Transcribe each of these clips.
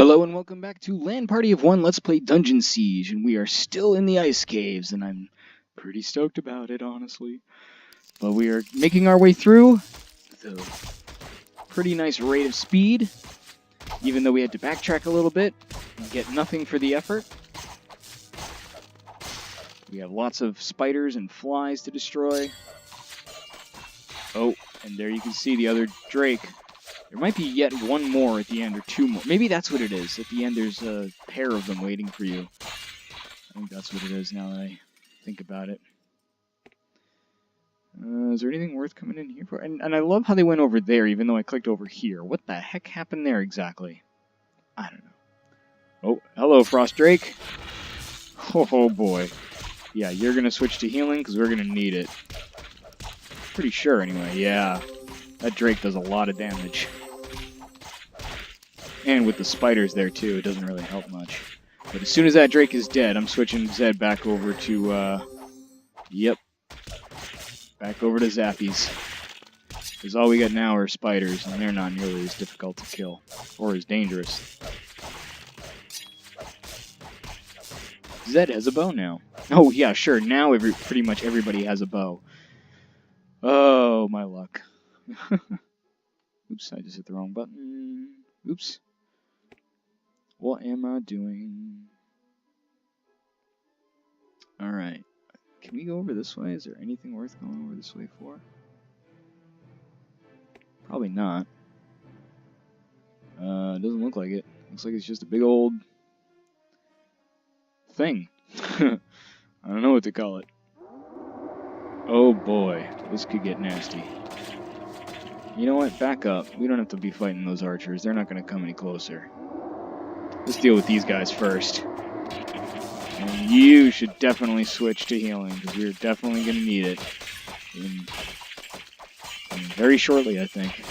Hello and welcome back to LAN Party of One. Let's play Dungeon Siege, and we are still in the ice caves, and I'm pretty stoked about it, honestly. But we are making our way through with a pretty nice rate of speed, even though we had to backtrack a little bit and get nothing for the effort. We have lots of spiders and flies to destroy. Oh, and there you can see the other Drake. There might be yet one more at the end, or two more. Maybe that's what it is. At the end, there's a pair of them waiting for you. I think that's what it is now that I think about it. Is there anything worth coming in here for? And I love how they went over there, even though I clicked over here. What the heck happened there exactly? I don't know. Oh, hello, Frost Drake. Oh boy. Yeah, you're going to switch to healing, because we're going to need it. Pretty sure, anyway. Yeah. That Drake does a lot of damage. And with the spiders there, too, it doesn't really help much. But as soon as that Drake is dead, I'm switching Zed back over to, yep. Back over to Zappies. Because all we got now are spiders, and they're not nearly as difficult to kill. Or as dangerous. Zed has a bow now. Oh, yeah, sure. Now pretty much everybody has a bow. Oh, my luck. Oops, I just hit the wrong button. Oops. What am I doing? Alright. Can we go over this way? Is there anything worth going over this way for? Probably not. Doesn't look like it. Looks like it's just a big old thing. I don't know what to call it. Oh boy, this could get nasty. You know what? Back up. We don't have to be fighting those archers. They're not going to come any closer. Let's deal with these guys first. And you should definitely switch to healing, because we're definitely going to need it. Very shortly, I think.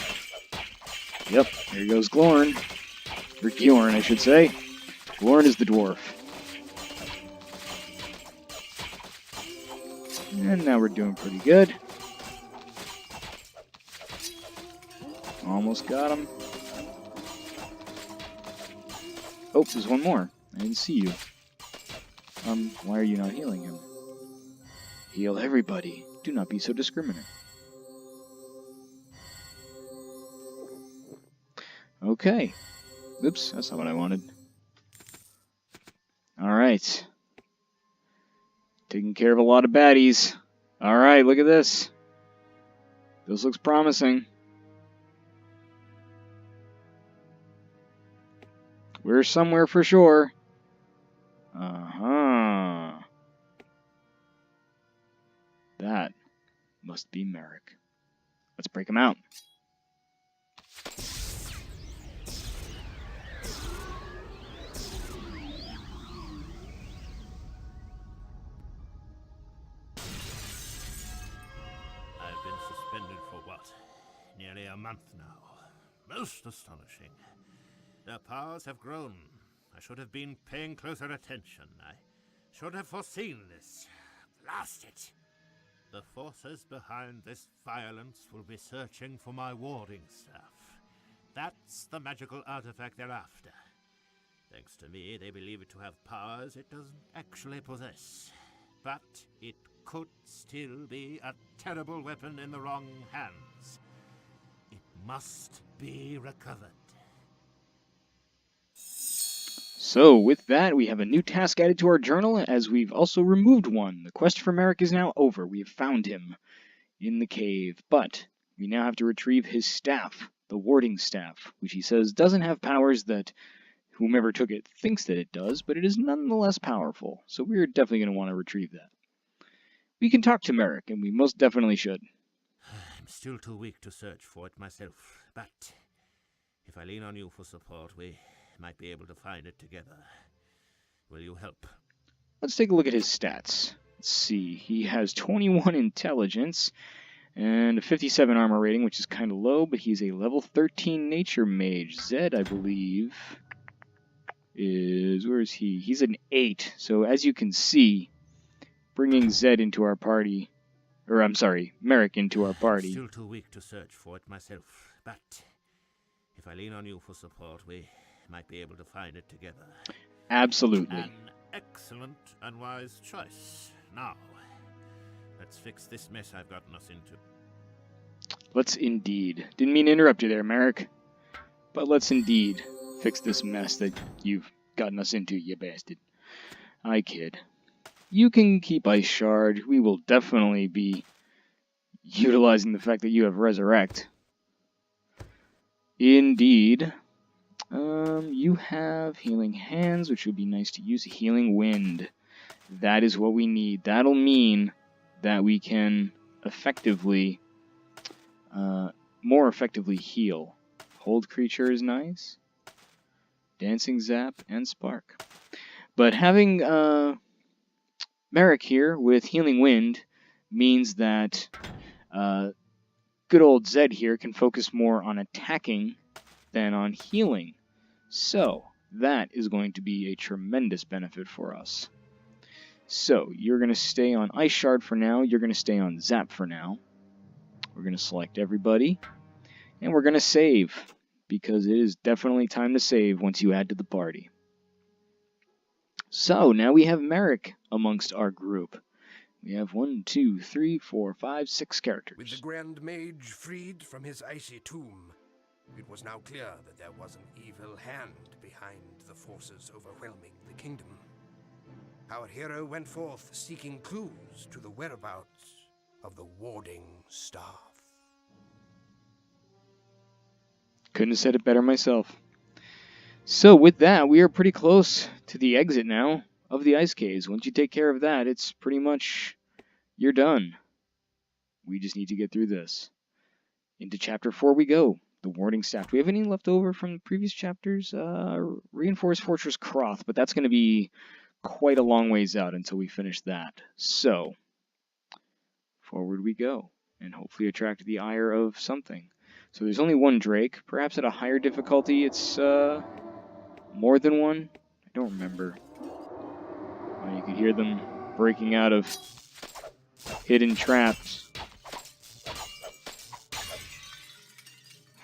Yep, here goes Glorn. Or Gjorn, I should say. Glorn is the dwarf. And now we're doing pretty good. Almost got him. Oh, there's one more. I didn't see you. Why are you not healing him? Heal everybody. Do not be so discriminate. Okay. Oops, that's not what I wanted. Alright. Taking care of a lot of baddies. Alright, look at this. This looks promising. We're somewhere for sure. Uh-huh. That must be Merrick. Let's break him out. I've been suspended for what? Nearly a month now. Most astonishing. Their powers have grown. I should have been paying closer attention. I should have foreseen this. Blast it! The forces behind this violence will be searching for my warding staff. That's the magical artifact they're after. Thanks to me, they believe it to have powers it doesn't actually possess. But it could still be a terrible weapon in the wrong hands. It must be recovered. So, with that, we have a new task added to our journal, as we've also removed one. The quest for Merrick is now over. We have found him in the cave, but we now have to retrieve his staff, the warding staff, which he says doesn't have powers that whomever took it thinks that it does, but it is nonetheless powerful, so we're definitely going to want to retrieve that. We can talk to Merrick, and we most definitely should. I'm still too weak to search for it myself, but if I lean on you for support, we might be able to find it together. Will you help? Let's take a look at his stats. Let's see. He has 21 intelligence and a 57 armor rating, which is kind of low, but he's a level 13 nature mage. Zed, I believe, is... where is he? He's an 8. So as you can see, bringing Zed into our party... or, I'm sorry, Merrick into our party... I'm still too weak to search for it myself, but if I lean on you for support, we might be able to find it together. Absolutely. An excellent and wise choice. Now, let's fix this mess I've gotten us into. Let's indeed. Didn't mean to interrupt you there, Merrick. But let's indeed fix this mess that you've gotten us into, you bastard. I kid. You can keep Ice Shard. We will definitely be utilizing the fact that you have Resurrect. Indeed. You have Healing Hands, which would be nice to use. Healing Wind. That is what we need. That'll mean that we can effectively, more effectively heal. Hold Creature is nice. Dancing Zap and Spark. But having Merrick here with Healing Wind means that good old Zed here can focus more on attacking than on healing. So, that is going to be a tremendous benefit for us. So, you're going to stay on Ice Shard for now. You're going to stay on Zap for now. We're going to select everybody. And we're going to save, because it is definitely time to save once you add to the party. So, now we have Merrick amongst our group. We have 1, 2, 3, 4, 5, 6 characters. With the Grand Mage freed from his icy tomb, it was now clear that there was an evil hand behind the forces overwhelming the kingdom. Our hero went forth seeking clues to the whereabouts of the warding staff. Couldn't have said it better myself. So with that, we are pretty close to the exit now of the Ice Caves. Once you take care of that, it's pretty much, you're done. We just need to get through this. Into Chapter 4 we go. The Warding Staff. Do we have any left over from the previous chapters? Reinforced Fortress Croth, but that's going to be quite a long ways out until we finish that. So, forward we go, and hopefully attract the ire of something. So there's only one Drake. Perhaps at a higher difficulty it's more than one? I don't remember. Oh, you could hear them breaking out of hidden traps.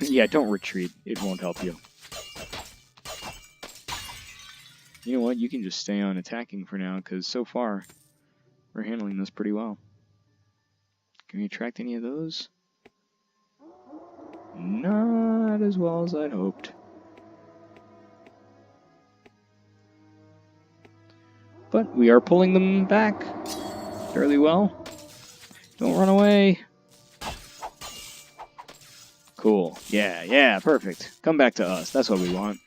Yeah, don't retreat. It won't help you. You know what? You can just stay on attacking for now, because so far, we're handling this pretty well. Can we attract any of those? Not as well as I'd hoped. But we are pulling them back fairly well. Don't run away. Cool. Yeah, perfect. Come back to us. That's what we want.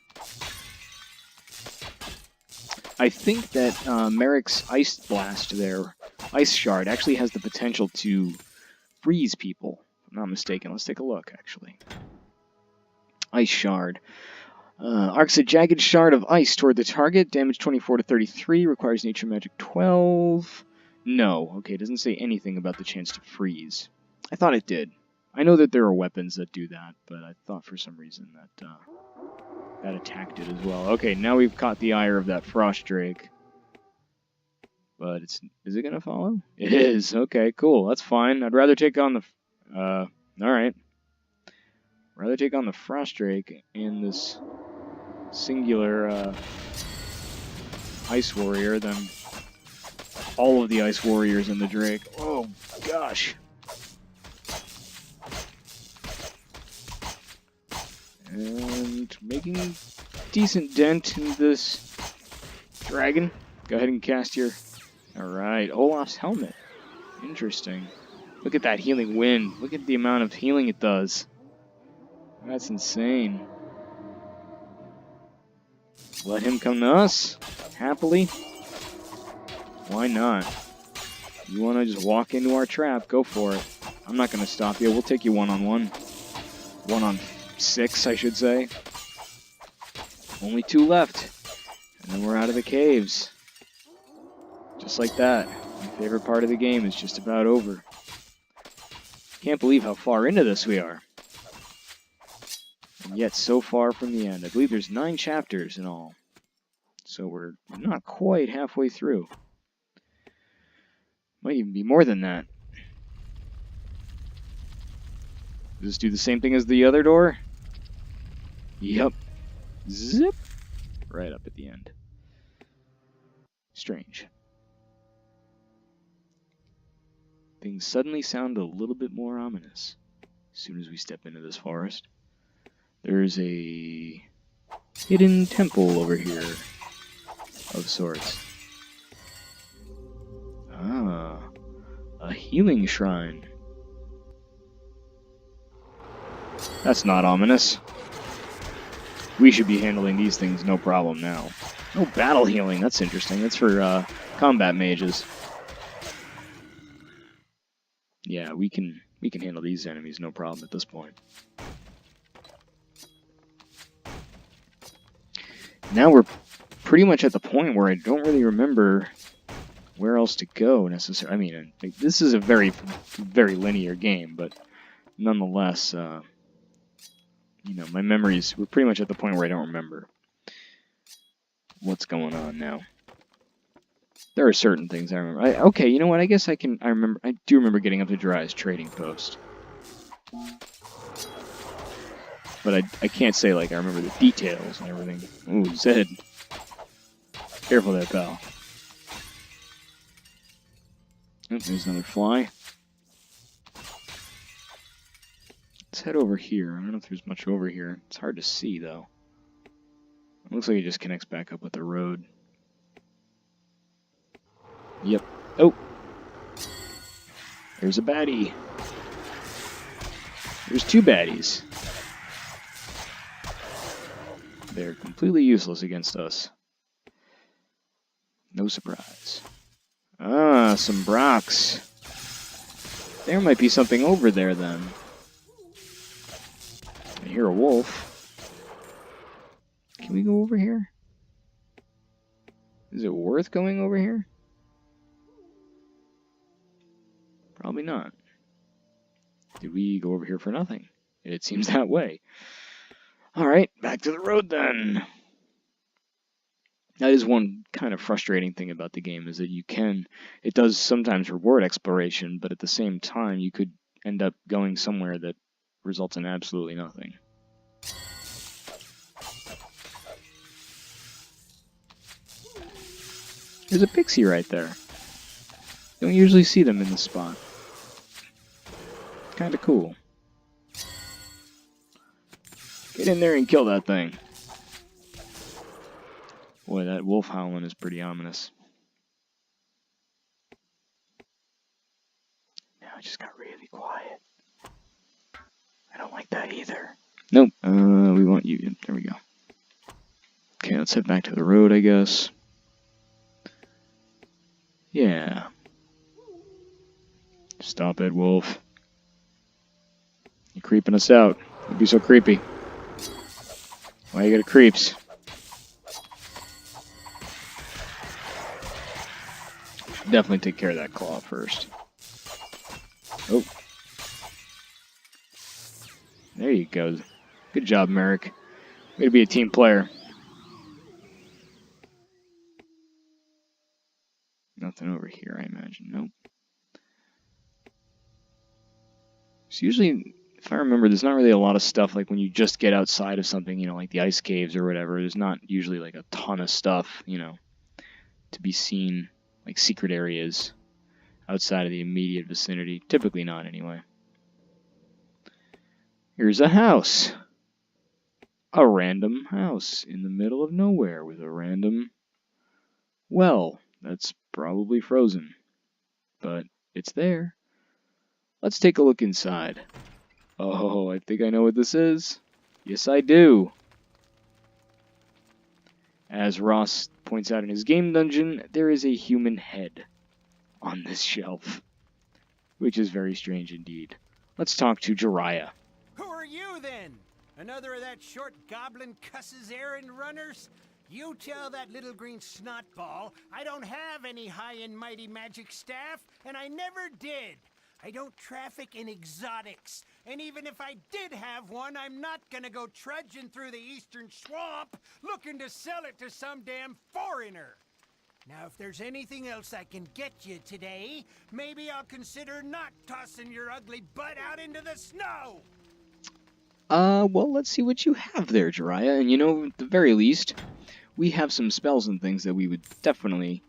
I think that Merrick's Ice Blast there, Ice Shard, actually has the potential to freeze people. If I'm not mistaken. Let's take a look, actually. Ice Shard. Arcs a jagged shard of ice toward the target. Damage 24 to 33. Requires Nature Magic 12. No. Okay, it doesn't say anything about the chance to freeze. I thought it did. I know that there are weapons that do that, but I thought for some reason that that attacked it as well. Okay, now we've caught the ire of that Frost Drake. But is it gonna follow? It is. Okay, cool. That's fine. I'd rather take on the alright. Rather take on the Frost Drake and this singular Ice Warrior than all of the Ice Warriors in the Drake. Oh gosh. And making decent dent in this dragon. Go ahead and cast your... Alright, Olaf's Helmet. Interesting. Look at that healing wind. Look at the amount of healing it does. That's insane. Let him come to us, happily. Why not? You want to just walk into our trap, go for it. I'm not going to stop you. We'll take you one-on-one. 1-on-6, I should say. Only 2 left. And then we're out of the caves. Just like that. My favorite part of the game is just about over. Can't believe how far into this we are. And yet so far from the end. I believe there's 9 chapters in all. So we're not quite halfway through. Might even be more than that. Does this do the same thing as the other door? Yep. Zip. right up at the end. Strange. Things suddenly sound a little bit more ominous as soon as we step into this forest. There's a hidden temple over here of sorts. Ah, a healing shrine. That's not ominous. We should be handling these things no problem now. Oh, battle healing. That's interesting. That's for combat mages. Yeah, we can handle these enemies no problem at this point. Now we're pretty much at the point where I don't really remember where else to go necessarily. I mean, this is a very, very linear game, but nonetheless, you know, my memories, we're pretty much at the point where I don't remember what's going on now. There are certain things I remember. Okay, you know what? I guess I do remember getting up to Jeriah's trading post. But I can't say, like, I remember the details and everything. Ooh, Zed. Careful there, pal. Oh, there's another fly. Let's head over here. I don't know if there's much over here. It's hard to see, though. It looks like it just connects back up with the road. Yep. Oh! There's a baddie. There's two baddies. They're completely useless against us. No surprise. Ah, some Brocks. There might be something over there, then. I hear a wolf. Can we go over here? Is it worth going over here? Probably not. Did we go over here for nothing? It seems that way. Alright, back to the road then. That is one kind of frustrating thing about the game, is that it does sometimes reward exploration, but at the same time you could end up going somewhere that results in absolutely nothing. There's a pixie right there. Don't usually see them in this spot. Kinda cool. Get in there and kill that thing. Boy, that wolf howling is pretty ominous. Now it just got really quiet. I don't like that either. Nope, we want you. There we go. Okay, let's head back to the road, I guess. Yeah. Stop it, wolf. You're creeping us out. You'd be so creepy. Why you got creeps? Definitely take care of that claw first. Oh. There you go. Good job, Merrick. Way to be a team player. Nothing over here, I imagine. Nope. So usually, if I remember, there's not really a lot of stuff like when you just get outside of something, you know, like the ice caves or whatever. There's not usually like a ton of stuff, you know, to be seen, like secret areas outside of the immediate vicinity. Typically not, anyway. Here's a house. A random house in the middle of nowhere with a random well that's probably frozen, but it's there. Let's take a look inside. Oh, I think I know what this is. Yes, I do. As Ross points out in his game dungeon, there is a human head on this shelf, which is very strange indeed. Let's talk to Jeriah. Who are you, then? Another of that short goblin cuss's errand runners? You tell that little green snotball I don't have any high and mighty magic staff, and I never did. I don't traffic in exotics, and even if I did have one, I'm not gonna go trudging through the eastern swamp looking to sell it to some damn foreigner. Now, if there's anything else I can get you today, maybe I'll consider not tossing your ugly butt out into the snow. Well, let's see what you have there, Jeriah. And you know, at the very least, we have some spells and things that we would definitely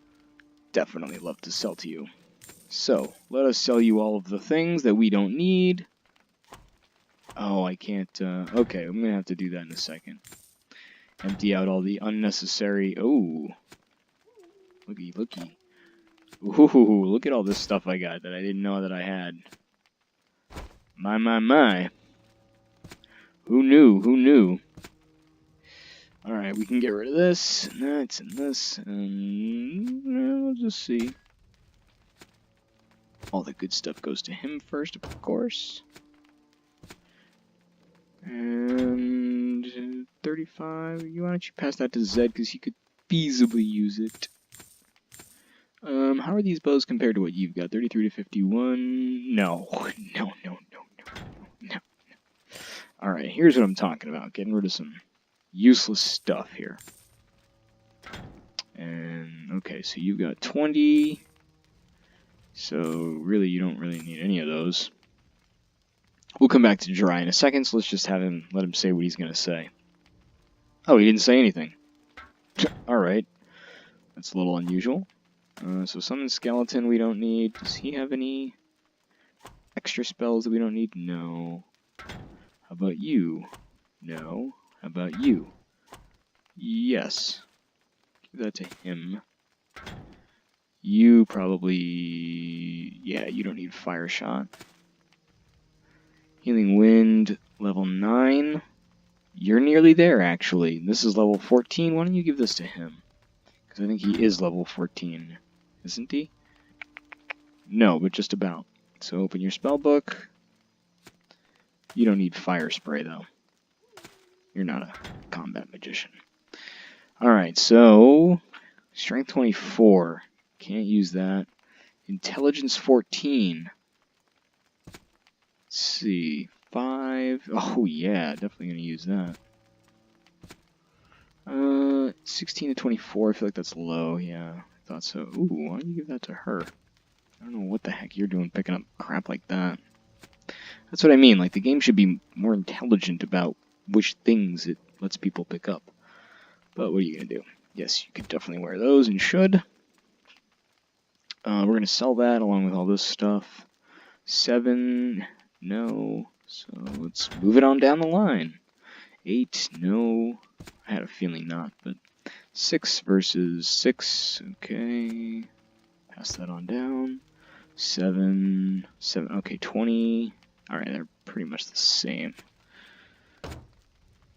love to sell to you. So, let us sell you all of the things that we don't need. Oh, I can't, okay, I'm gonna have to do that in a second. Empty out all the unnecessary, oh, looky, looky. Ooh, look at all this stuff I got that I didn't know that I had. My, my, my. Who knew, who knew? Alright, we can get rid of this, and that, and this, and we'll just see. All the good stuff goes to him first, of course. And 35, why don't you pass that to Zed, because he could feasibly use it. How are these bows compared to what you've got? 33 to 51? No. No. Alright, here's what I'm talking about. Getting rid of some useless stuff here. And, okay, so you've got 20. So, really, you don't really need any of those. We'll come back to Jeriah in a second, so let's just have him, let him say what he's going to say. Oh, he didn't say anything. Alright. That's a little unusual. So summon skeleton we don't need. Does he have any extra spells that we don't need? No. How about you? No. How about you? Yes. Give that to him. You probably... yeah, you don't need fire shot. Healing wind, level 9. You're nearly there, actually. This is level 14. Why don't you give this to him? Because I think he is level 14. Isn't he? No, but just about. So open your spell book. You don't need fire spray, though. You're not a combat magician. Alright, so... Strength 24. Can't use that. Intelligence 14. Let's see. 5. Oh, yeah, definitely going to use that. 16 to 24. I feel like that's low, yeah. Thought so. Ooh, why don't you give that to her? I don't know what the heck you're doing picking up crap like that. That's what I mean, like the game should be more intelligent about which things it lets people pick up. But what are you going to do? Yes, you could definitely wear those and should. We're going to sell that along with all this stuff. 7, no. So let's move it on down the line. 8, no. I had a feeling not, but 6 versus 6, okay. Pass that on down. 7, okay, 20. Alright, they're pretty much the same.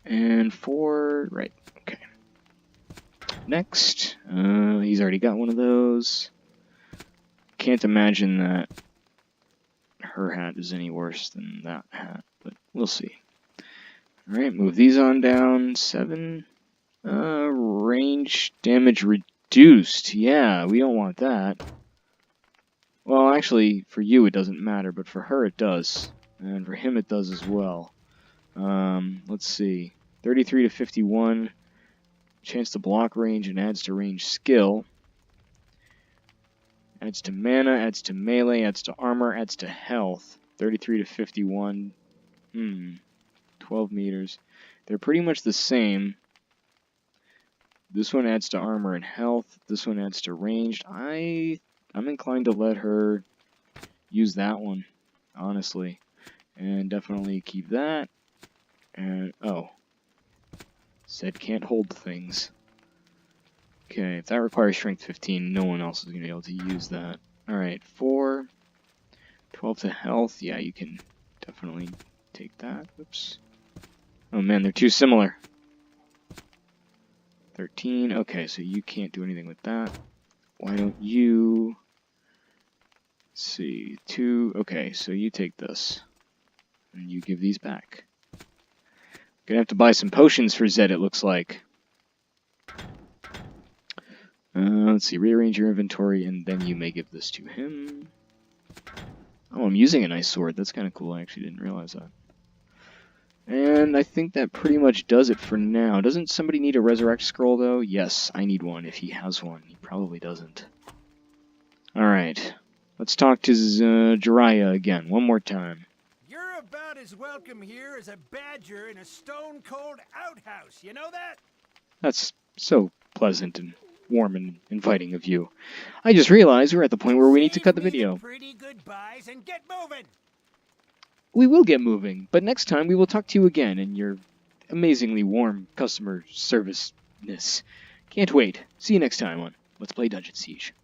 And 4, right, okay. Next, he's already got one of those. Can't imagine that her hat is any worse than that hat, but we'll see. Alright, move these on down. 7. Range damage reduced. Yeah, we don't want that. Well, actually, for you it doesn't matter, but for her it does. And for him it does as well. Let's see. 33 to 51. Chance to block range and adds to range skill. Adds to mana, adds to melee, adds to armor, adds to health. 33 to 51. 12 meters. They're pretty much the same. This one adds to armor and health. This one adds to ranged. I'm inclined to let her use that one, honestly. And definitely keep that. And, oh. Said can't hold things. Okay, if that requires strength 15, no one else is going to be able to use that. Alright, 4. 12 to health. Yeah, you can definitely take that. Oops. Oh man, they're too similar. 13. Okay, so you can't do anything with that. Why don't you... Let's see. 2. Okay, so you take this. And you give these back. Gonna have to buy some potions for Zed, it looks like. Let's see. Rearrange your inventory, and then you may give this to him. Oh, I'm using a nice sword. That's kind of cool. I actually didn't realize that. And I think that pretty much does it for now. Doesn't somebody need a resurrect scroll, though? Yes, I need one if he has one. He probably doesn't. Alright. Let's talk to Jeriah again, one more time. You're about as welcome here as a badger in a stone-cold outhouse. You know that? That's so pleasant and warm and inviting of you. I just realized we're at the point where we need to cut the Save me video. Pretty goodbyes and get moving. We will get moving, but next time we will talk to you again in your amazingly warm customer service-ness. Can't wait. See you next time on Let's Play Dungeon Siege.